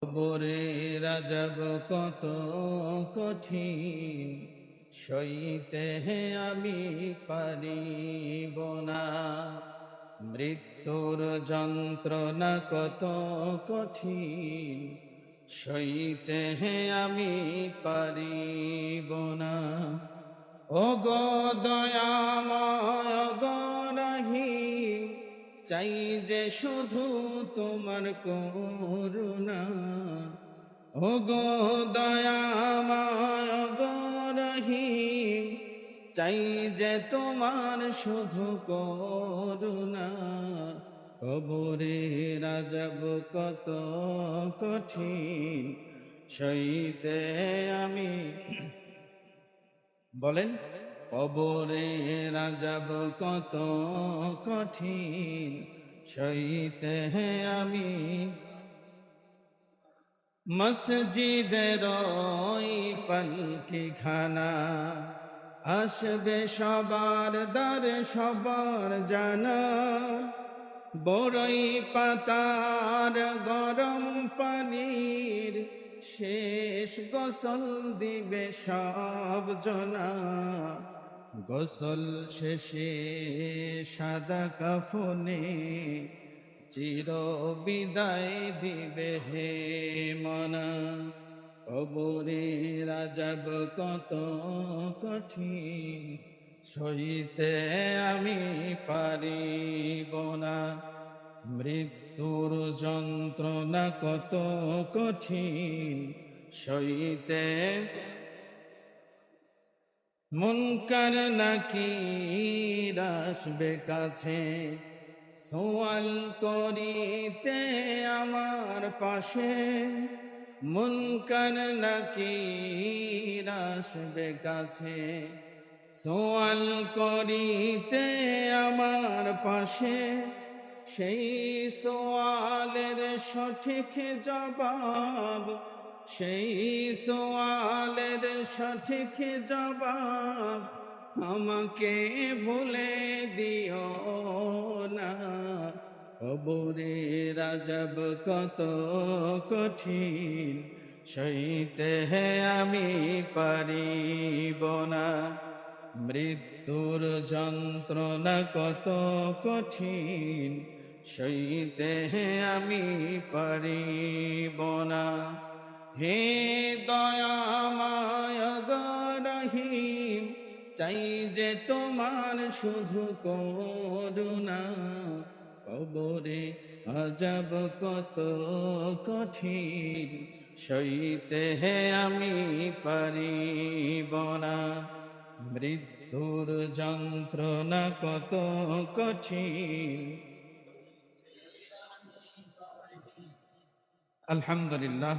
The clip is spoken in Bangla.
কবরে রাজব কত কঠিন, সইতে আমি পারিব না। মৃত্যুর যন্ত্রণা কত কঠিন, সইতে আমি পারিব না। ও গো দয়াময় গো রহিম, চাই যে শুধু তোমার করুণা। ও গো দয়াময় গো রহিম, চাই যে তোমার শুধু করুণা। কবরে রাজব কত কঠিন, সইতে আমি বলেন, কবরে রাজব কত কঠিন, সইতে আমি। মসজিদের ওই পালকি খানা, আসবে সবার দ্বারে সবার জানা। বড়ই পাতার গরম পানির শেষ গোসল দিবে সব জনা। গোসল শেষে সাদা কাফনে চির বিদায় দিবে হে মনা। কবরে রাজব কত কঠিন, সইতে আমি পারিব না। মৃত্যুর যন্ত্রণা কত কঠিন, সইতে। মুনকার নাকির আসবে কাছে, সওয়াল করিতে আমার পাশে। মুনকার নাকির আসবে কাছে, সওয়াল করিতে আমার পাশে। সেই সওয়ালের সঠিক জবাব, সেই সওয়ালের সঠিক জবাব আমাকে ভুলে দিও না। কবরে রাজব কত কঠিন, সইতে আমি পারিব না। মৃত্যুর যন্ত্রণা কত কঠিন, সইতে আমি পারিব না। হে দয়াময় গো রহিম, চাই যে তোমার শুধু করুণা। কবরে আযাব কত কঠিন, সইতে আমি পারিব না। মৃত্যুর যন্ত্রণা কত কঠিন। আলহামদুলিল্লাহ।